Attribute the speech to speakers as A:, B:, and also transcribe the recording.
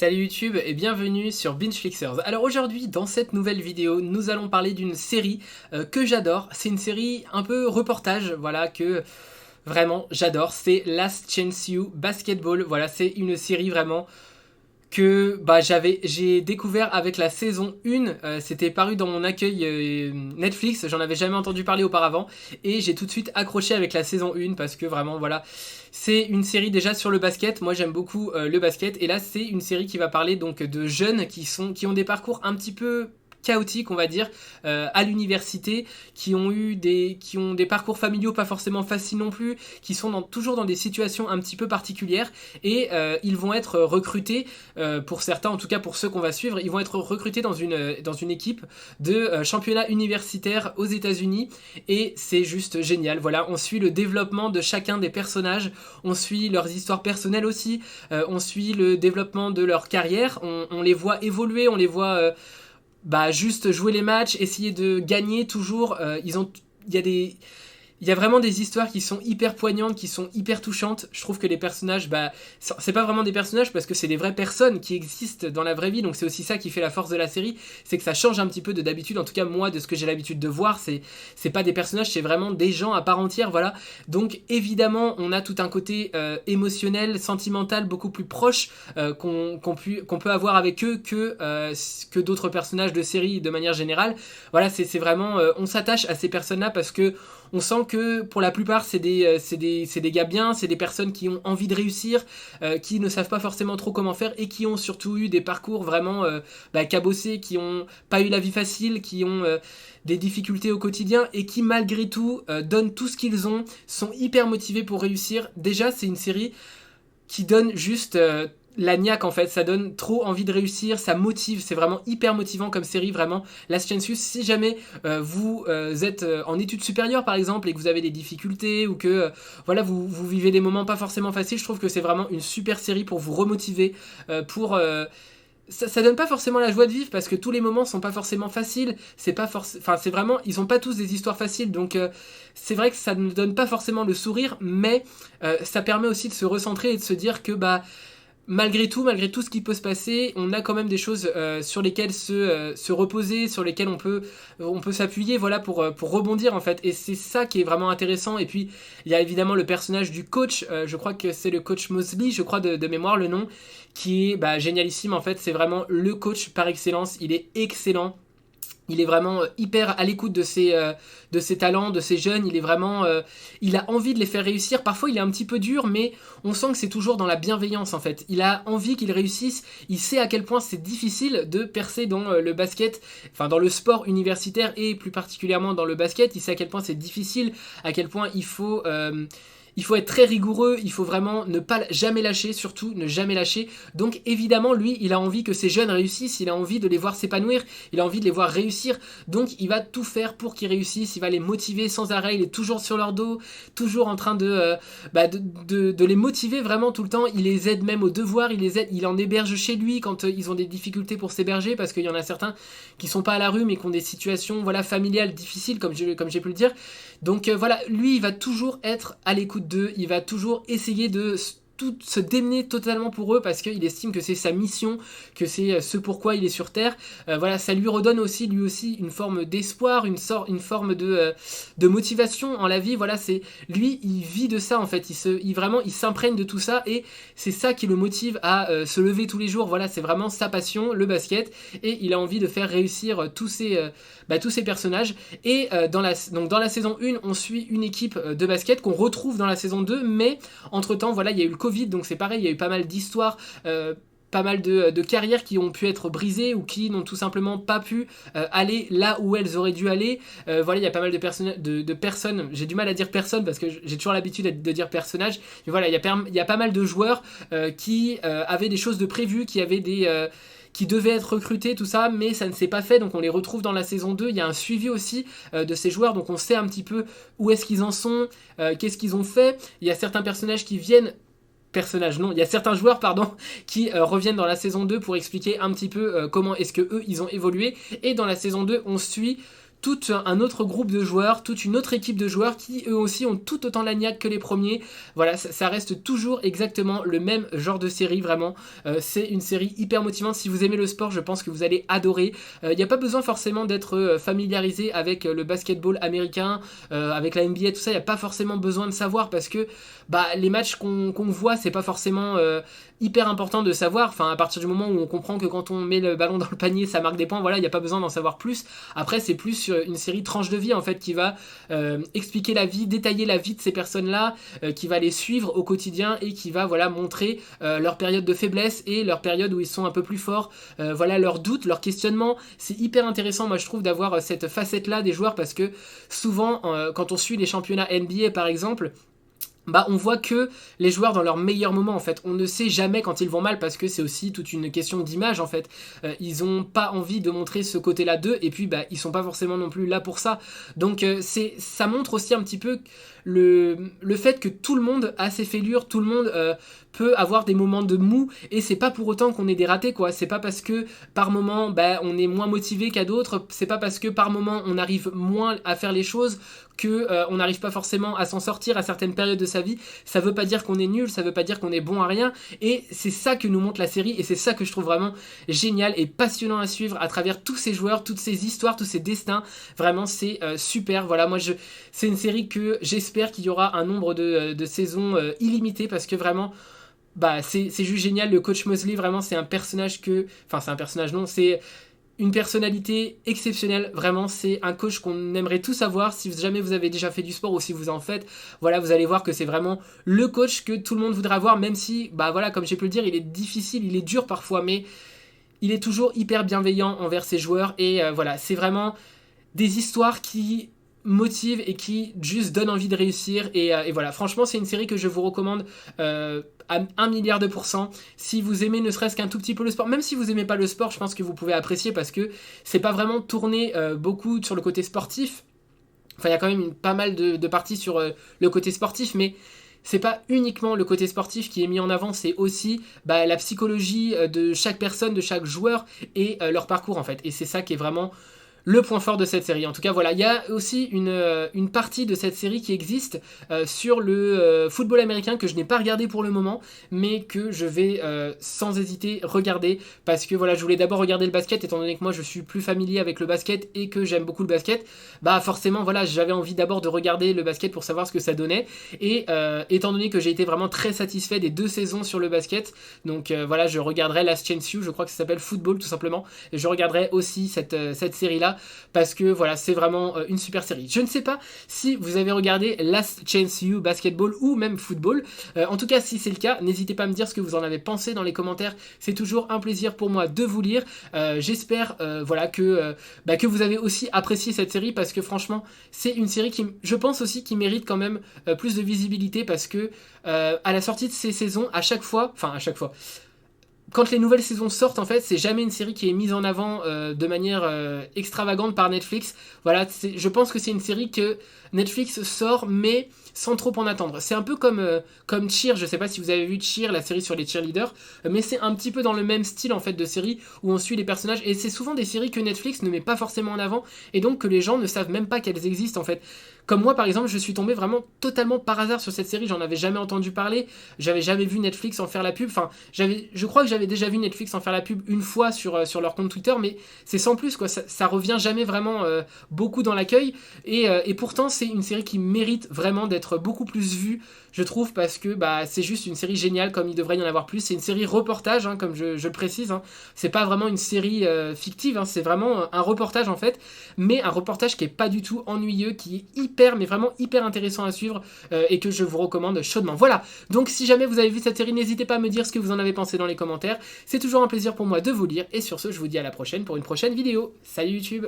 A: Salut YouTube et bienvenue sur BingeFlixers. Alors aujourd'hui, dans cette nouvelle vidéo, nous allons parler d'une série que j'adore. C'est une série un peu reportage, voilà, que vraiment j'adore. C'est Last Chance You Basketball. Voilà, c'est une série vraiment que j'ai découvert avec la saison 1, c'était paru dans mon accueil Netflix, j'en avais jamais entendu parler auparavant et j'ai tout de suite accroché avec la saison 1 parce que vraiment voilà, c'est une série déjà sur le basket, moi j'aime beaucoup le basket et là c'est une série qui va parler donc de jeunes qui ont des parcours un petit peu chaotiques on va dire à l'université, qui ont des parcours familiaux pas forcément faciles non plus, qui sont toujours dans des situations un petit peu particulières et ils vont être recrutés pour certains, en tout cas pour ceux qu'on va suivre, ils vont être recrutés dans une équipe de championnat universitaire aux États-Unis et c'est juste génial. Voilà, on suit le développement de chacun des personnages, on suit leurs histoires personnelles aussi, on suit le développement de leur carrière, on les voit évoluer, on les voit juste jouer les matchs, essayer de gagner toujours. Il y a vraiment des histoires qui sont hyper poignantes, qui sont hyper touchantes. Je trouve que les personnages, c'est pas vraiment des personnages parce que c'est des vraies personnes qui existent dans la vraie vie. Donc c'est aussi ça qui fait la force de la série, c'est que ça change un petit peu de d'habitude. En tout cas moi, de ce que j'ai l'habitude de voir, c'est pas des personnages, c'est vraiment des gens à part entière, voilà. Donc évidemment, on a tout un côté émotionnel, sentimental, beaucoup plus proche qu'on peut avoir avec eux que d'autres personnages de série de manière générale. Voilà, c'est vraiment, on s'attache à ces personnes-là parce que on sent que pour la plupart c'est des gars bien, c'est des personnes qui ont envie de réussir, qui ne savent pas forcément trop comment faire et qui ont surtout eu des parcours vraiment cabossés, qui ont pas eu la vie facile, qui ont des difficultés au quotidien et qui malgré tout donnent tout ce qu'ils ont, sont hyper motivés pour réussir. Déjà c'est une série qui donne juste la niaque en fait, ça donne trop envie de réussir, ça motive, c'est vraiment hyper motivant comme série, vraiment. Last Chance You, si jamais vous êtes en études supérieures par exemple et que vous avez des difficultés ou que voilà vous vivez des moments pas forcément faciles, je trouve que c'est vraiment une super série pour vous remotiver, pour ça donne pas forcément la joie de vivre parce que tous les moments sont pas forcément faciles, c'est vraiment, ils ont pas tous des histoires faciles, donc c'est vrai que ça ne donne pas forcément le sourire, mais ça permet aussi de se recentrer et de se dire que malgré tout ce qui peut se passer, on a quand même des choses sur lesquelles se reposer, sur lesquelles on peut s'appuyer, voilà, pour rebondir en fait. Et c'est ça qui est vraiment intéressant. Et puis il y a évidemment le personnage du coach, je crois que c'est le coach Mosley, je crois de mémoire le nom, qui est génialissime en fait. C'est vraiment le coach par excellence. Il est excellent. Il est vraiment hyper à l'écoute de ses talents, de ses jeunes. Il est vraiment, il a envie de les faire réussir. Parfois, il est un petit peu dur, mais on sent que c'est toujours dans la bienveillance en fait. Il a envie qu'ils réussissent. Il sait à quel point c'est difficile de percer dans le basket, enfin dans le sport universitaire et plus particulièrement dans le basket. Il sait à quel point c'est difficile, à quel point il faut être très rigoureux, il faut vraiment ne pas jamais lâcher, surtout ne jamais lâcher. Donc évidemment, lui, il a envie que ces jeunes réussissent, il a envie de les voir s'épanouir, il a envie de les voir réussir. Donc il va tout faire pour qu'ils réussissent, il va les motiver sans arrêt, il est toujours sur leur dos, toujours en train de les motiver vraiment tout le temps. Il les aide même aux devoirs, il en héberge chez lui quand ils ont des difficultés pour s'héberger, parce qu'il y en a certains qui sont pas à la rue mais qui ont des situations familiales difficiles, comme j'ai pu le dire. Donc voilà, lui il va toujours être à l'écoute d'eux, il va toujours essayer de tout se démener totalement pour eux parce qu'il estime que c'est sa mission, que c'est ce pourquoi il est sur Terre. Voilà, ça lui redonne aussi lui aussi une forme d'espoir, une forme de motivation en la vie. Voilà, c'est lui, il vit de ça en fait. Il s'imprègne de tout ça et c'est ça qui le motive à se lever tous les jours. Voilà, c'est vraiment sa passion, le basket, et il a envie de faire réussir tous ces personnages. Et dans la saison 1, on suit une équipe de basket qu'on retrouve dans la saison 2, mais entre temps, voilà, il y a eu le Covid, donc c'est pareil, il y a eu pas mal d'histoires, pas mal de carrières qui ont pu être brisées ou qui n'ont tout simplement pas pu aller là où elles auraient dû aller. Voilà, il y a pas mal de personnes, j'ai du mal à dire personne parce que j'ai toujours l'habitude de dire personnage, mais voilà, il y a pas mal de joueurs qui avaient des choses de prévues, qui devaient être recrutés, tout ça, mais ça ne s'est pas fait, donc on les retrouve dans la saison 2. Il y a un suivi aussi de ces joueurs, donc on sait un petit peu où est-ce qu'ils en sont, qu'est-ce qu'ils ont fait. Il y a certains personnages qui viennent il y a certains joueurs qui reviennent dans la saison 2 pour expliquer un petit peu comment est-ce que eux ils ont évolué, et dans la saison 2 on suit tout un autre groupe de joueurs, toute une autre équipe de joueurs qui eux aussi ont tout autant la niaque que les premiers. Voilà, ça reste toujours exactement le même genre de série, vraiment. C'est une série hyper motivante. Si vous aimez le sport, je pense que vous allez adorer. Il n'y a pas besoin forcément d'être familiarisé avec le basketball américain, avec la NBA, tout ça. Il n'y a pas forcément besoin de savoir parce que les matchs qu'on voit, c'est pas forcément hyper important de savoir. Enfin, à partir du moment où on comprend que quand on met le ballon dans le panier, ça marque des points, voilà, il n'y a pas besoin d'en savoir plus. Après, c'est plus une série tranche de vie en fait qui va expliquer la vie, détailler la vie de ces personnes-là, qui va les suivre au quotidien et qui va montrer leur période de faiblesse et leur période où ils sont un peu plus forts, leurs doutes, leurs questionnements. C'est hyper intéressant, moi je trouve, d'avoir cette facette-là des joueurs parce que souvent, quand on suit les championnats NBA par exemple, on voit que les joueurs dans leur meilleur moment en fait. On ne sait jamais quand ils vont mal parce que c'est aussi toute une question d'image en fait. Ils ont pas envie de montrer ce côté-là d'eux et puis ils sont pas forcément non plus là pour ça. Donc ça montre aussi un petit peu le fait que tout le monde a ses fêlures, tout le monde peut avoir des moments de mou et c'est pas pour autant qu'on est des ratés quoi. C'est pas parce que par moment on est moins motivé qu'à d'autres, c'est pas parce que par moment on arrive moins à faire les choses que on n'arrive pas forcément à s'en sortir à certaines périodes de sa vie. Ça veut pas dire qu'on est nul, ça veut pas dire qu'on est bon à rien et c'est ça que nous montre la série et c'est ça que je trouve vraiment génial et passionnant à suivre à travers tous ces joueurs, toutes ces histoires, tous ces destins. Vraiment c'est super. Voilà, moi c'est une série que j'espère qu'il y aura un nombre de saisons illimité parce que vraiment c'est juste génial. Le coach Mosley, vraiment, c'est un personnage c'est un personnage, non, c'est une personnalité exceptionnelle. Vraiment, c'est un coach qu'on aimerait tous avoir. Si jamais vous avez déjà fait du sport ou si vous en faites, voilà, vous allez voir que c'est vraiment le coach que tout le monde voudrait avoir, même si, comme j'ai pu le dire, il est difficile, il est dur parfois, mais il est toujours hyper bienveillant envers ses joueurs. Et c'est vraiment des histoires qui motive et qui juste donne envie de réussir et voilà, franchement c'est une série que je vous recommande à 1 milliard de %. Si vous aimez ne serait-ce qu'un tout petit peu le sport, même si vous aimez pas le sport, je pense que vous pouvez apprécier parce que c'est pas vraiment tourné beaucoup sur le côté sportif. Enfin, il y a quand même pas mal de parties sur le côté sportif, mais c'est pas uniquement le côté sportif qui est mis en avant, c'est aussi la psychologie de chaque personne, de chaque joueur et leur parcours en fait. Et c'est ça qui est vraiment le point fort de cette série. En tout cas, voilà, il y a aussi une partie de cette série qui existe sur le football américain que je n'ai pas regardé pour le moment, mais que je vais sans hésiter regarder parce que voilà, je voulais d'abord regarder le basket étant donné que moi je suis plus familier avec le basket et que j'aime beaucoup le basket. Forcément, voilà, j'avais envie d'abord de regarder le basket pour savoir ce que ça donnait et étant donné que j'ai été vraiment très satisfait des 2 saisons sur le basket, donc voilà, je regarderai Last Chance You, je crois que ça s'appelle Football tout simplement, et je regarderai aussi cette série-là parce que voilà, c'est vraiment une super série. Je ne sais pas si vous avez regardé Last Chance You Basketball ou même Football. En tout cas, si c'est le cas, n'hésitez pas à me dire ce que vous en avez pensé dans les commentaires. C'est toujours un plaisir pour moi de vous lire. J'espère que vous avez aussi apprécié cette série parce que franchement, c'est une série qui, je pense aussi, qui mérite quand même plus de visibilité parce que à la sortie de ces saisons, à chaque fois, quand les nouvelles saisons sortent, en fait, c'est jamais une série qui est mise en avant de manière extravagante par Netflix. Voilà, je pense que c'est une série que Netflix sort, mais sans trop en attendre. C'est un peu comme Cheer, je sais pas si vous avez vu Cheer, la série sur les cheerleaders, mais c'est un petit peu dans le même style en fait de série où on suit les personnages et c'est souvent des séries que Netflix ne met pas forcément en avant et donc que les gens ne savent même pas qu'elles existent en fait. Comme moi par exemple, je suis tombé vraiment totalement par hasard sur cette série, j'en avais jamais entendu parler, j'avais jamais vu Netflix en faire la pub, je crois que j'avais déjà vu Netflix en faire la pub une fois sur leur compte Twitter, mais c'est sans plus quoi, ça revient jamais vraiment beaucoup dans l'accueil et pourtant c'est une série qui mérite vraiment d'être beaucoup plus vue, je trouve, parce que c'est juste une série géniale comme il devrait y en avoir plus. C'est une série reportage, hein, comme je le précise, hein. C'est pas vraiment une série fictive, hein, c'est vraiment un reportage en fait, mais un reportage qui est pas du tout ennuyeux, qui est mais vraiment hyper intéressant à suivre et que je vous recommande chaudement. Voilà, donc si jamais vous avez vu cette série, n'hésitez pas à me dire ce que vous en avez pensé dans les commentaires, c'est toujours un plaisir pour moi de vous lire et sur ce je vous dis à la prochaine pour une prochaine vidéo. Salut YouTube.